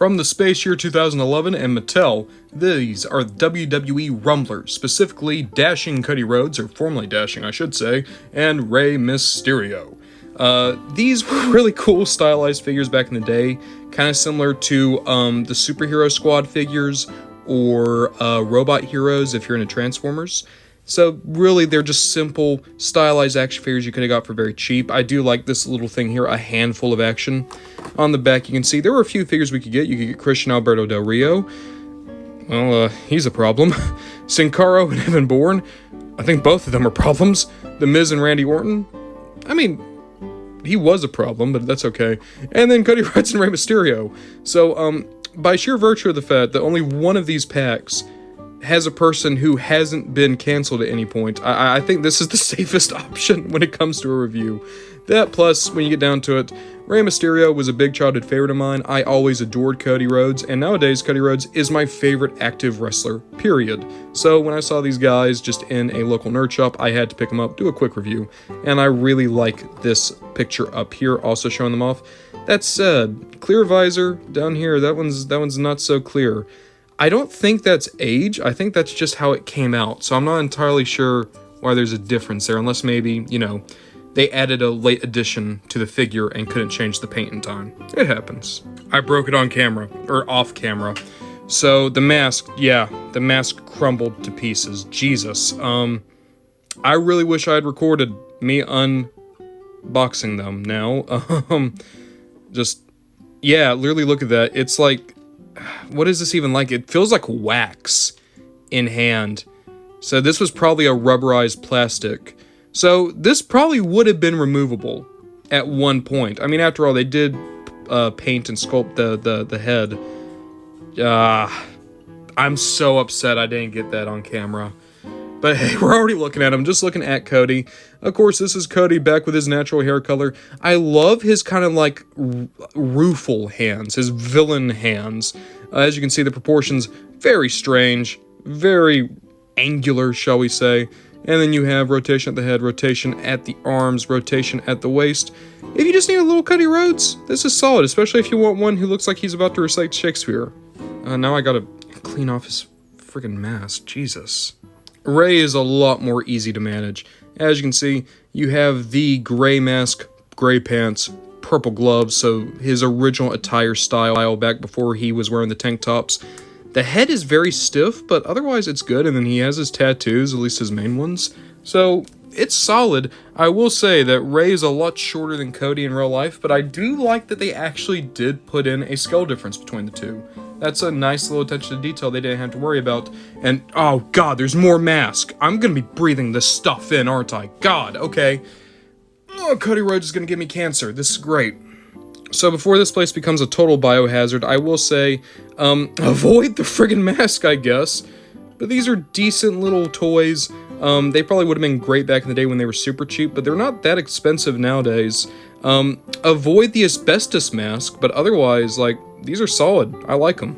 From the space year 2011 and Mattel, these are the WWE Rumblers, specifically Dashing Cody Rhodes, or formerly Dashing I should say, and Rey Mysterio. These were really cool stylized figures back in the day, kind of similar to the Superhero Squad figures, or Robot Heroes if you're into Transformers. So really, they're just simple, stylized action figures you could have got for very cheap. I do like this little thing here, a handful of action. On the back, you can see there were a few figures we could get. You could get Christian Alberto Del Rio. Well, he's a problem. Sin Cara and Evan Bourne. I think both of them are problems. The Miz and Randy Orton. I mean, he was a problem, but that's okay. And then Cody Rhodes and Rey Mysterio. So, by sheer virtue of the fact that only one of these packs has a person who hasn't been canceled at any point, I think this is the safest option when it comes to a review. That plus, when you get down to it, Rey Mysterio was a big childhood favorite of mine. I always adored Cody Rhodes, and nowadays Cody Rhodes is my favorite active wrestler, period. So when I saw these guys just in a local nerd shop, I had to pick them up, do a quick review, and I really like this picture up here, also showing them off. That said, clear visor down here, that one's not so clear. I don't think that's age, I think that's just how it came out, so I'm not entirely sure why there's a difference there, unless maybe, you know, they added a late addition to the figure and couldn't change the paint in time. It happens. I broke it on camera, or off camera. So the mask, yeah, the mask crumbled to pieces. Jesus. I really wish I had recorded me unboxing them now. Just, yeah, literally look at that. It's like, what is this even like? It feels like wax in hand. So this was probably a rubberized plastic. So this probably would have been removable at one point. I mean, after all, they did paint and sculpt the head. I'm so upset I didn't get that on camera. But hey, we're already looking at him, just looking at Cody. Of course, this is Cody back with his natural hair color. I love his kind of like rueful hands, his villain hands. As you can see, the proportions, very strange, very angular, shall we say. And then you have rotation at the head, rotation at the arms, rotation at the waist. If you just need a little Cody Rhodes, this is solid, especially if you want one who looks like he's about to recite Shakespeare. Now I gotta clean off his friggin' mask, Jesus. Rey is a lot more easy to manage. As you can see, you have the gray mask, gray pants, purple gloves, so his original attire style back before he was wearing the tank tops. The head is very stiff, but otherwise it's good, and then he has his tattoos, at least his main ones. So, it's solid. I will say that Rey is a lot shorter than Cody in real life, but I do like that they actually did put in a scale difference between the two. That's a nice little attention to detail they didn't have to worry about. And, oh god, there's more mask. I'm gonna be breathing this stuff in, aren't I? God, okay. Oh, Cody Rhodes is gonna give me cancer. This is great. So before this place becomes a total biohazard, I will say, avoid the friggin' mask, I guess. But these are decent little toys. They probably would have been great back in the day when they were super cheap, but they're not that expensive nowadays. Avoid the asbestos mask, but otherwise, like, these are solid. I like them.